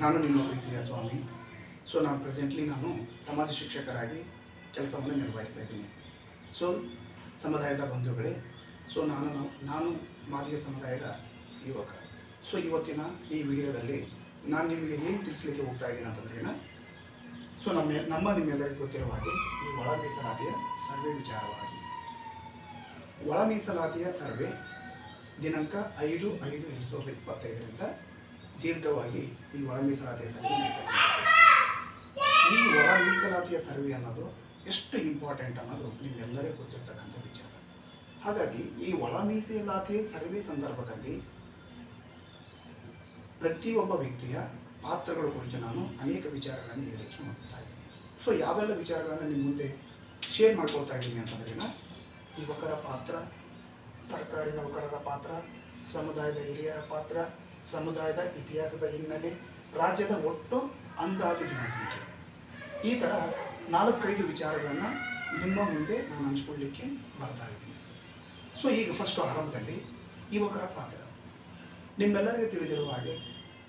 ನಾನು ನಿಮ್ಮ ಪ್ರೀತಿಯ ಸ್ವಾಮಿ. ನಾನು ಪ್ರೆಸೆಂಟ್ಲಿ ಸಮಾಜ ಶಿಕ್ಷಕರಾಗಿ ಕೆಲಸವನ್ನು ನಿರ್ವಹಿಸ್ತಾ ಇದ್ದೀನಿ. ಸೊ ಸಮುದಾಯದ ಬಂಧುಗಳೇ, ನಾನು ಮಾದಿಗ ಸಮುದಾಯದ ಯುವಕ. ಇವತ್ತಿನ ಈ ವಿಡಿಯೋದಲ್ಲಿ ನಾನು ನಿಮಗೆ ಏನು ತಿಳಿಸ್ಲಿಕ್ಕೆ ಹೋಗ್ತಾ ಇದ್ದೀನಿ ಅಂತಂದ್ರೆ ನಿಮ್ಮೆಲ್ಲರಿಗೂ ಗೊತ್ತಿರುವ ಹಾಗೆ ಈ ಒಳ ಮೀಸಲಾತಿಯ ಸರ್ವೆ ವಿಚಾರವಾಗಿ. ಒಳ ಮೀಸಲಾತಿಯ ಸರ್ವೆ ದಿನಾಂಕ 5/5/2025 ದೀರ್ಘವಾಗಿ ಈ ಒಳ ಮೀಸಲಾತಿಯ ಸರ್ವೆ ನಡೀತಾ. ಈ ಒಳ ಮೀಸಲಾತಿಯ ಸರ್ವೆ ಅನ್ನೋದು ಎಷ್ಟು ಇಂಪಾರ್ಟೆಂಟ್ ಅನ್ನೋದು ನಿಮ್ಮೆಲ್ಲರಿಗೂ ಗೊತ್ತಿರ್ತಕ್ಕಂಥ ವಿಚಾರ. ಹಾಗಾಗಿ ಈ ಒಳ ಮೀಸಲಾತಿಯ ಸರ್ವೆ ಸಂದರ್ಭದಲ್ಲಿ ಪ್ರತಿಯೊಬ್ಬ ವ್ಯಕ್ತಿಯ ಪಾತ್ರಗಳ ಕುರಿತು ನಾನು ಅನೇಕ ವಿಚಾರಗಳನ್ನು ಹೇಳಲಿಕ್ಕೆ ಹೋಗ್ತಾ ಇದ್ದೀನಿ. ಯಾವೆಲ್ಲ ವಿಚಾರಗಳನ್ನು ನಿಮ್ಮ ಮುಂದೆ ಶೇರ್ ಮಾಡ್ಕೊಳ್ತಾ ಇದ್ದೀನಿ ಅಂತಂದ್ರೆ ಯುವಕರ ಪಾತ್ರ, ಸರ್ಕಾರಿ ನೌಕರರ ಪಾತ್ರ, ಸಮುದಾಯದ ಹಿರಿಯರ ಪಾತ್ರ, ಸಮುದಾಯದ ಇತಿಹಾಸದ ಹಿನ್ನೆಲೆ, ರಾಜ್ಯದ ಒಟ್ಟು ಅಂದಾಜು ಜನಸಂಖ್ಯೆ, ಈ ಥರ 4-5 ವಿಚಾರಗಳನ್ನು ನಿಮ್ಮ ಮುಂದೆ ನಾನು ಹಂಚ್ಕೊಳ್ಳಿಕ್ಕೆ ಬರ್ತಾ ಇದ್ದೀನಿ. ಈಗ ಫಸ್ಟು ಆರಂಭದಲ್ಲಿ ಯುವಕರ ಪಾತ್ರ. ನಿಮ್ಮೆಲ್ಲರಿಗೂ ತಿಳಿದಿರುವ ಹಾಗೆ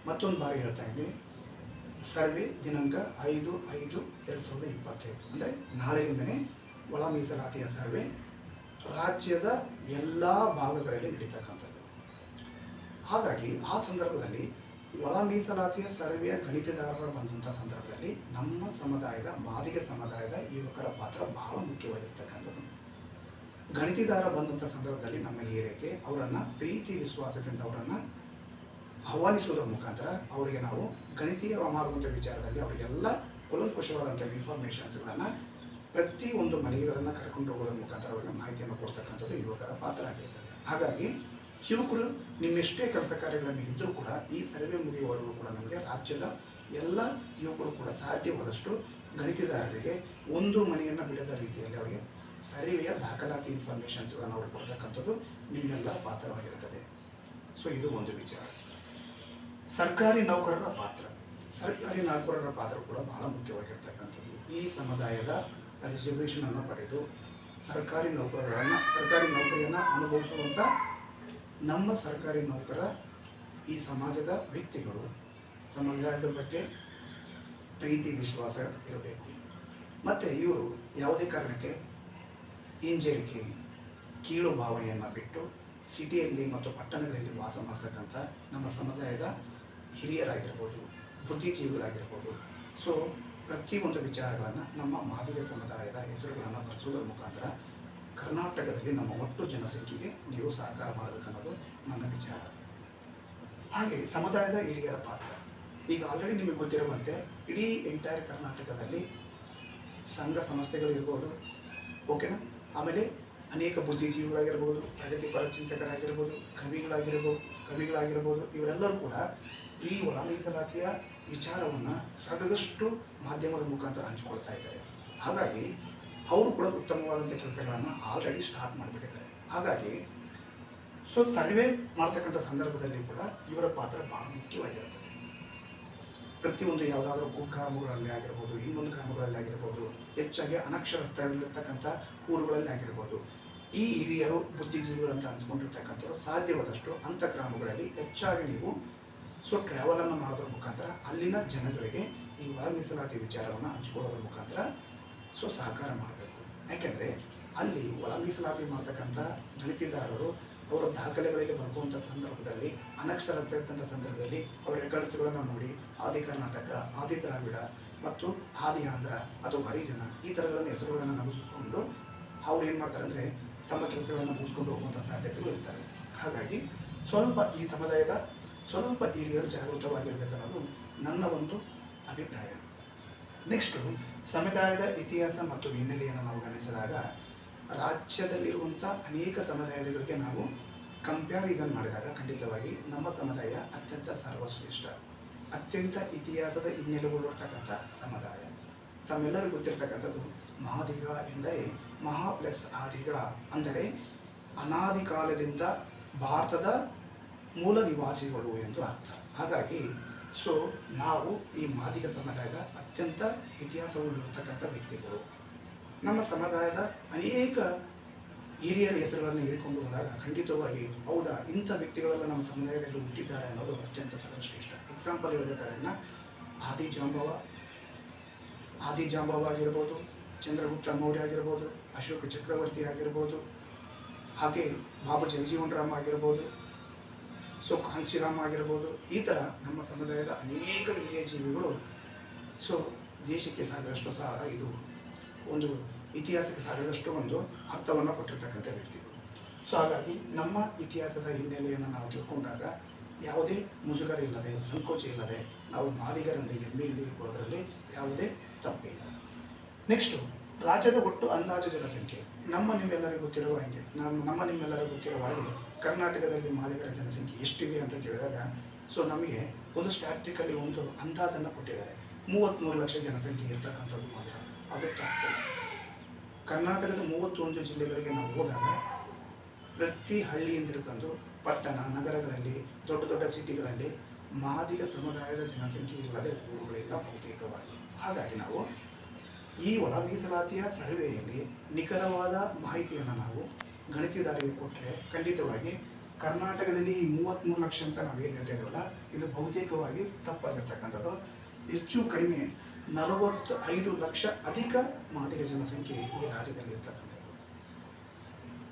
ಮತ್ತೊಂದು ಬಾರಿ ಹೇಳ್ತಾ ಇದ್ದೀನಿ, ಸರ್ವೆ ದಿನಾಂಕ 5/5/2025 ಅಂದರೆ ನಾಳೆಯಿಂದನೇ ಒಳ ಮೀಸಲಾತಿಯ ಸರ್ವೆ ರಾಜ್ಯದ ಎಲ್ಲ ಭಾಗಗಳಲ್ಲಿ ನಡೀತಕ್ಕಂಥದ್ದು. ಹಾಗಾಗಿ ಆ ಸಂದರ್ಭದಲ್ಲಿ ಒಳ ಮೀಸಲಾತಿಯ ಸರ್ವೆಯ ಗಣಿತದಾರರು ಬಂದಂಥ ಸಂದರ್ಭದಲ್ಲಿ ನಮ್ಮ ಸಮುದಾಯದ ಮಾದಿಗ ಸಮುದಾಯದ ಯುವಕರ ಪಾತ್ರ ಬಹಳ ಮುಖ್ಯವಾಗಿರ್ತಕ್ಕಂಥದ್ದು. ಗಣಿತದಾರ ಬಂದಂಥ ಸಂದರ್ಭದಲ್ಲಿ ನಮ್ಮ ಏರಿಯಾಗೆ ಅವರನ್ನು ಪ್ರೀತಿ ವಿಶ್ವಾಸದಿಂದ ಅವರನ್ನು ಆಹ್ವಾನಿಸುವುದರ ಮುಖಾಂತರ ಅವರಿಗೆ ನಾವು ಗಣಿತೀಯ ಮಾಡುವಂಥ ವಿಚಾರದಲ್ಲಿ ಅವರಿಗೆಲ್ಲ ಕುಲಂಕುಷವಾದಂಥ ಇನ್ಫಾರ್ಮೇಷನ್ಸ್ಗಳನ್ನು ಪ್ರತಿಯೊಂದು ಮನೆಗಳನ್ನು ಕರ್ಕೊಂಡು ಹೋಗೋದ್ರ ಮುಖಾಂತರ ಅವರಿಗೆ ಮಾಹಿತಿಯನ್ನು ಕೊಡ್ತಕ್ಕಂಥದ್ದು ಯುವಕರ ಪಾತ್ರ ಆಗಿರ್ತದೆ. ಹಾಗಾಗಿ ಯುವಕರು ನಿಮ್ಮೆಷ್ಟೇ ಕೆಲಸ ಕಾರ್ಯಗಳನ್ನು ಇದ್ದರೂ ಕೂಡ ಈ ಸರ್ವೆ ಮುಗಿಯುವವರೆಗೂ ಕೂಡ ನಮಗೆ ರಾಜ್ಯದ ಎಲ್ಲ ಯುವಕರು ಕೂಡ ಸಾಧ್ಯವಾದಷ್ಟು ಗಣಿತದಾರರಿಗೆ ಒಂದು ಮನೆಯನ್ನು ಬಿಡದ ರೀತಿಯಲ್ಲಿ ಅವರಿಗೆ ಸರ್ವೆಯ ದಾಖಲಾತಿ ಇನ್ಫಾರ್ಮೇಷನ್ಸ್ಗಳನ್ನು ಅವರು ಕೊಡ್ತಕ್ಕಂಥದ್ದು ನಿಮ್ಮೆಲ್ಲರ ಪಾತ್ರವಾಗಿರುತ್ತದೆ. ಇದು ಒಂದು ವಿಚಾರ. ಸರ್ಕಾರಿ ನೌಕರರ ಪಾತ್ರ. ಸರ್ಕಾರಿ ನೌಕರರ ಪಾತ್ರ ಕೂಡ ಬಹಳ ಮುಖ್ಯವಾಗಿರ್ತಕ್ಕಂಥದ್ದು. ಈ ಸಮುದಾಯದ ರಿಸರ್ವೇಷನನ್ನು ಪಡೆದು ಸರ್ಕಾರಿ ನೌಕರಿಯನ್ನು ಅನುಭವಿಸುವಂಥ ನಮ್ಮ ಸರ್ಕಾರಿ ನೌಕರ ಈ ಸಮಾಜದ ವ್ಯಕ್ತಿಗಳು ಸಮುದಾಯದ ಬಗ್ಗೆ ಪ್ರೀತಿ ವಿಶ್ವಾಸ ಇರಬೇಕು. ಮತ್ತು ಇವರು ಯಾವುದೇ ಕಾರಣಕ್ಕೆ ಹಿಂಜರಿಕೆ, ಕೀಳು ಭಾವನೆಯನ್ನು ಬಿಟ್ಟು ಸಿಟಿಯಲ್ಲಿ ಮತ್ತು ಪಟ್ಟಣಗಳಲ್ಲಿ ವಾಸ ಮಾಡ್ತಕ್ಕಂಥ ನಮ್ಮ ಸಮುದಾಯದ ಹಿರಿಯರಾಗಿರ್ಬೋದು, ಬುದ್ಧಿಜೀವಿಗಳಾಗಿರ್ಬೋದು, ಪ್ರತಿಯೊಂದು ವಿಚಾರಗಳನ್ನು ನಮ್ಮ ಮಾದಿಗ ಸಮುದಾಯದ ಹೆಸರುಗಳನ್ನು ಬರೆಸೋದ್ರ ಮುಖಾಂತರ ಕರ್ನಾಟಕದಲ್ಲಿ ನಮ್ಮ ಒಟ್ಟು ಜನಸಂಖ್ಯೆಗೆ ನೀವು ಸಹಕಾರ ಮಾಡಬೇಕನ್ನೋದು ನನ್ನ ವಿಚಾರ. ಹಾಗೆ ಸಮುದಾಯದ ಹಿರಿಯರ ಪಾತ್ರ. ಈಗ ಆಲ್ರೆಡಿ ನಿಮಗೆ ಗೊತ್ತಿರುವಂತೆ ಇಡೀ ಎಂಟೈರ್ ಕರ್ನಾಟಕದಲ್ಲಿ ಸಂಘ ಸಂಸ್ಥೆಗಳಿರ್ಬೋದು, ಓಕೆನಾ, ಆಮೇಲೆ ಅನೇಕ ಬುದ್ಧಿಜೀವಿಗಳಾಗಿರ್ಬೋದು, ಪ್ರಗತಿಪರ ಚಿಂತಕರಾಗಿರ್ಬೋದು, ಕವಿಗಳಾಗಿರ್ಬೋದು, ಇವರೆಲ್ಲರೂ ಕೂಡ ಈ ಒಳ ಮೀಸಲಾತಿಯ ವಿಚಾರವನ್ನು ಸಾಕಷ್ಟು ಮಾಧ್ಯಮದ ಮುಖಾಂತರ ಹಂಚಿಕೊಳ್ತಾ ಇದ್ದಾರೆ. ಹಾಗಾಗಿ ಅವರು ಕೂಡ ಉತ್ತಮವಾದಂಥ ಕೆಲಸಗಳನ್ನು ಆಲ್ರೆಡಿ ಸ್ಟಾರ್ಟ್ ಮಾಡಿಬಿಟ್ಟಿದ್ದಾರೆ. ಹಾಗಾಗಿ ಸರ್ವೆ ಮಾಡ್ತಕ್ಕಂಥ ಸಂದರ್ಭದಲ್ಲಿ ಕೂಡ ಇವರ ಪಾತ್ರ ಭಾಳ ಮುಖ್ಯವಾಗಿರುತ್ತದೆ. ಪ್ರತಿಯೊಂದು ಯಾವುದಾದ್ರೂ ಕುಗ್ರಾಮಗಳಲ್ಲಿ ಆಗಿರ್ಬೋದು, ಇನ್ನೊಂದು ಗ್ರಾಮಗಳಲ್ಲಿ ಆಗಿರ್ಬೋದು, ಹೆಚ್ಚಾಗಿ ಅನಕ್ಷರಸ್ಥರಲ್ಲಿರ್ತಕ್ಕಂಥ ಊರುಗಳಲ್ಲಿ ಆಗಿರ್ಬೋದು, ಈ ಹಿರಿಯರು ಬುದ್ಧಿಜೀವಿಗಳಂತ ಅನಿಸ್ಕೊಂಡಿರ್ತಕ್ಕಂಥವ್ರು ಸಾಧ್ಯವಾದಷ್ಟು ಅಂಥ ಗ್ರಾಮಗಳಲ್ಲಿ ಹೆಚ್ಚಾಗಿ ನೀವು ಟ್ರಾವೆಲನ್ನು ಮಾಡೋದ್ರ ಮುಖಾಂತರ ಅಲ್ಲಿನ ಜನಗಳಿಗೆ ಈ ಒಳ ಮೀಸಲಾತಿ ವಿಚಾರವನ್ನು ಹಂಚ್ಕೊಳ್ಳೋದ್ರ ಮುಖಾಂತರ ಸಹಕಾರ ಮಾಡಬೇಕು. ಯಾಕೆಂದರೆ ಅಲ್ಲಿ ಒಳ ಮೀಸಲಾತಿ ಮಾಡ್ತಕ್ಕಂಥ ಗಣಿತದಾರರು ಅವರ ದಾಖಲೆಗಳಲ್ಲಿ ಬರ್ಕುವಂಥ ಸಂದರ್ಭದಲ್ಲಿ ಅನಕ್ಷರಸ್ಥರಿದ್ದಂಥ ಸಂದರ್ಭದಲ್ಲಿ ಅವರ ರೆಕಾರ್ಡ್ಸ್ಗಳನ್ನು ನೋಡಿ ಆದಿ ಕರ್ನಾಟಕ, ಆದಿ ದ್ರಾವಿಡ ಮತ್ತು ಆದಿ ಆಂಧ್ರ ಅಥವಾ ಹರಿಜನ ಈ ಥರಗಳನ್ನು ಹೆಸರುಗಳನ್ನು ನಮೂದಿಸಿಕೊಂಡು ಅವ್ರು ಏನು ಮಾಡ್ತಾರೆ ಅಂದರೆ ತಮ್ಮ ಕೆಲಸಗಳನ್ನು ಮುಗಿಸ್ಕೊಂಡು ಹೋಗುವಂಥ ಸಾಧ್ಯತೆಗಳು ಇರ್ತಾರೆ. ಹಾಗಾಗಿ ಈ ಸಮುದಾಯದ ಹಿರಿಯರು ಜಾಗೃತವಾಗಿರಬೇಕನ್ನೋದು ನನ್ನ ಒಂದು ಅಭಿಪ್ರಾಯ. ನೆಕ್ಸ್ಟು ಸಮುದಾಯದ ಇತಿಹಾಸ ಮತ್ತು ಹಿನ್ನೆಲೆಯನ್ನು ನಾವು ಗಮನಿಸಿದಾಗ ರಾಜ್ಯದಲ್ಲಿರುವಂಥ ಅನೇಕ ಸಮುದಾಯಗಳಿಗೆ ನಾವು ಕಂಪ್ಯಾರಿಸನ್ ಮಾಡಿದಾಗ ಖಂಡಿತವಾಗಿ ನಮ್ಮ ಸಮುದಾಯ ಅತ್ಯಂತ ಸರ್ವಶ್ರೇಷ್ಠ, ಅತ್ಯಂತ ಇತಿಹಾಸದ ಹಿನ್ನೆಲೆಗಳಿರ್ತಕ್ಕಂಥ ಸಮುದಾಯ. ತಮ್ಮೆಲ್ಲರಿಗೂ ಗೊತ್ತಿರ್ತಕ್ಕಂಥದ್ದು ಮಾದಿಗ ಎಂದರೆ ಮಹಾ ಪ್ಲಸ್ ಆದಿಗ ಅಂದರೆ ಅನಾದಿ ಕಾಲದಿಂದ ಭಾರತದ ಮೂಲ ನಿವಾಸಿಗಳು ಎಂದು ಅರ್ಥ. ಹಾಗಾಗಿ ನಾವು ಈ ಮಾದಿಗ ಸಮುದಾಯದ ಅತ್ಯಂತ ಇತಿಹಾಸವುಳ್ಳಿರ್ತಕ್ಕಂಥ ವ್ಯಕ್ತಿಗಳು. ನಮ್ಮ ಸಮುದಾಯದ ಅನೇಕ ಹಿರಿಯರ ಹೆಸರುಗಳನ್ನು ಹೇಳಿಕೊಂಡು ಹೋದಾಗ ಖಂಡಿತವಾಗಿ ಹೌದಾ ಇಂಥ ವ್ಯಕ್ತಿಗಳೆಲ್ಲ ನಮ್ಮ ಸಮುದಾಯದಲ್ಲಿ ಹುಟ್ಟಿದ್ದಾರೆ ಅನ್ನೋದು ಅತ್ಯಂತ ಸರ್ವಶ್ರೇಷ್ಠ. ಎಕ್ಸಾಂಪಲ್ ಹೇಳಬೇಕಾದ್ರೆ ಆದಿ ಜಾಂಬವ ಆಗಿರ್ಬೋದು, ಚಂದ್ರಗುಪ್ತ ಮೌರ್ಯ ಆಗಿರ್ಬೋದು, ಅಶೋಕ ಚಕ್ರವರ್ತಿ ಆಗಿರ್ಬೋದು, ಹಾಗೆ ಬಾಬು ಜಗಜೀವನ್ ರಾಮ್ ಆಗಿರ್ಬೋದು, ಸೊ ಕಾಂಶಿರಾಮ್ ಆಗಿರ್ಬೋದು. ಈ ಥರ ನಮ್ಮ ಸಮುದಾಯದ ಅನೇಕ ಹಿರಿಯ ಜೀವಿಗಳು ಸೊ ದೇಶಕ್ಕೆ ಸಾಕಷ್ಟು ಸಹ ಇದು ಒಂದು ಇತಿಹಾಸಕ್ಕೆ ಸಾಕಷ್ಟು ಒಂದು ಅರ್ಥವನ್ನು ಕೊಟ್ಟಿರ್ತಕ್ಕಂಥ ವ್ಯಕ್ತಿಗಳು. ಸೊ ಹಾಗಾಗಿ ನಮ್ಮ ಇತಿಹಾಸದ ಹಿನ್ನೆಲೆಯನ್ನು ನಾವು ತಿಳ್ಕೊಂಡಾಗ ಯಾವುದೇ ಮುಜುಗರ ಇಲ್ಲದೆ, ಸಂಕೋಚ ಇಲ್ಲದೆ ನಾವು ಮಾದಿಗರೆಂದು ಹೆಮ್ಮೆಯಿಂದ ಇಟ್ಕೊಳ್ಳೋದ್ರಲ್ಲಿ ಯಾವುದೇ ತಪ್ಪಿಲ್ಲ. ನೆಕ್ಸ್ಟು ರಾಜ್ಯದ ಒಟ್ಟು ಅಂದಾಜು ಜನಸಂಖ್ಯೆ. ನಿಮ್ಮೆಲ್ಲರಿಗೂ ಗೊತ್ತಿರುವ ಹಾಗೆ ಕರ್ನಾಟಕದಲ್ಲಿ ಮಾದಿಗರ ಜನಸಂಖ್ಯೆ ಎಷ್ಟಿದೆ ಅಂತ ಕೇಳಿದಾಗ ಸೊ ನಮಗೆ ಒಂದು ಸ್ಟ್ಯಾಟಿಕಲಿ ಒಂದು ಅಂದಾಜನ್ನು ಕೊಟ್ಟಿದ್ದಾರೆ, 33 ಲಕ್ಷ ಜನಸಂಖ್ಯೆ ಇರ್ತಕ್ಕಂಥದ್ದು ಅಂತ. ಅದು ತಪ್ಪು. ಕರ್ನಾಟಕದ 31 ಜಿಲ್ಲೆಗಳಿಗೆ ನಾವು ಹೋದಾಗ ಪ್ರತಿ ಹಳ್ಳಿಯಿಂದ ಹಿಡ್ಕೊಂಡು ಪಟ್ಟಣ ನಗರಗಳಲ್ಲಿ ದೊಡ್ಡ ದೊಡ್ಡ ಸಿಟಿಗಳಲ್ಲಿ ಮಾದಿಗ ಸಮುದಾಯದ ಜನಸಂಖ್ಯೆ ಇಲ್ಲದೆ ಊರುಗಳಿಲ್ಲ ಬಹುತೇಕವಾಗಿ. ಹಾಗಾಗಿ ನಾವು ಈ ಒಳ ಮೀಸಲಾತಿಯ ಸರ್ವೆಯಲ್ಲಿ ನಿಖರವಾದ ಮಾಹಿತಿಯನ್ನು ನಾವು ಗಣಿತದಾರರಿಗೆ ಕೊಟ್ಟರೆ ಖಂಡಿತವಾಗಿ ಕರ್ನಾಟಕದಲ್ಲಿ ಈ 33 ಲಕ್ಷ ಅಂತ ನಾವೇನು ಹೇಳ್ತಾ ಇದ್ದೀವಲ್ಲ ಇದು ಬಹುತೇಕವಾಗಿ ತಪ್ಪಾಗಿರ್ತಕ್ಕಂಥದ್ದು. ಹೆಚ್ಚು ಕಡಿಮೆ 45 ಲಕ್ಷ ಅಧಿಕ ಮಾದಿಗ ಜನಸಂಖ್ಯೆ ಈ ರಾಜ್ಯದಲ್ಲಿ ಇರ್ತಕ್ಕಂಥದ್ದು.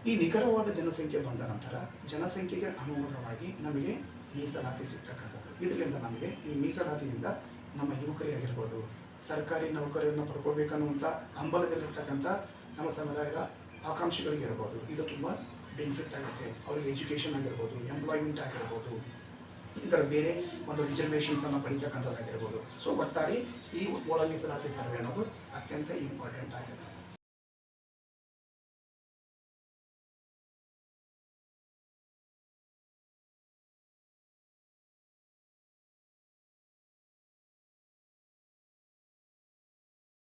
ಈ ನಿಖರವಾದ ಜನಸಂಖ್ಯೆ ಬಂದ ನಂತರ ಜನಸಂಖ್ಯೆಗೆ ಅನುಗುಣವಾಗಿ ನಮಗೆ ಮೀಸಲಾತಿ ಸಿಗ್ತಕ್ಕಂಥದ್ದು. ಇದರಿಂದ ನಮಗೆ ಈ ಮೀಸಲಾತಿಯಿಂದ ನಮ್ಮ ಯುವಕರಿಗಾಗಿರ್ಬೋದು, ಸರ್ಕಾರಿ ನೌಕರಿಯನ್ನು ಪಡ್ಕೋಬೇಕನ್ನುವಂಥ ಹಂಬಲದಲ್ಲಿರ್ತಕ್ಕಂಥ ನಮ್ಮ ಸಮುದಾಯದ ಆಕಾಂಕ್ಷಿಗಳಿಗಿರ್ಬೋದು ಇದು ತುಂಬ ಬೆನಿಫಿಟ್ ಆಗುತ್ತೆ. ಅವರಿಗೆ ಎಜುಕೇಷನ್ ಆಗಿರ್ಬೋದು, ಎಂಪ್ಲಾಯ್ಮೆಂಟ್ ಆಗಿರ್ಬೋದು, ಈ ಥರ ಬೇರೆ ಒಂದು ರಿಸರ್ವೇಷನ್ಸನ್ನು ಪಡಿತಕ್ಕಂಥದ್ದಾಗಿರ್ಬೋದು. ಸೊ ಒಟ್ಟಾರೆ ಈ ಒಳ ಮೀಸಲಾತಿ ಸರ್ವೆ ಅನ್ನೋದು ಅತ್ಯಂತ ಇಂಪಾರ್ಟೆಂಟ್ ಆಗಿದೆ.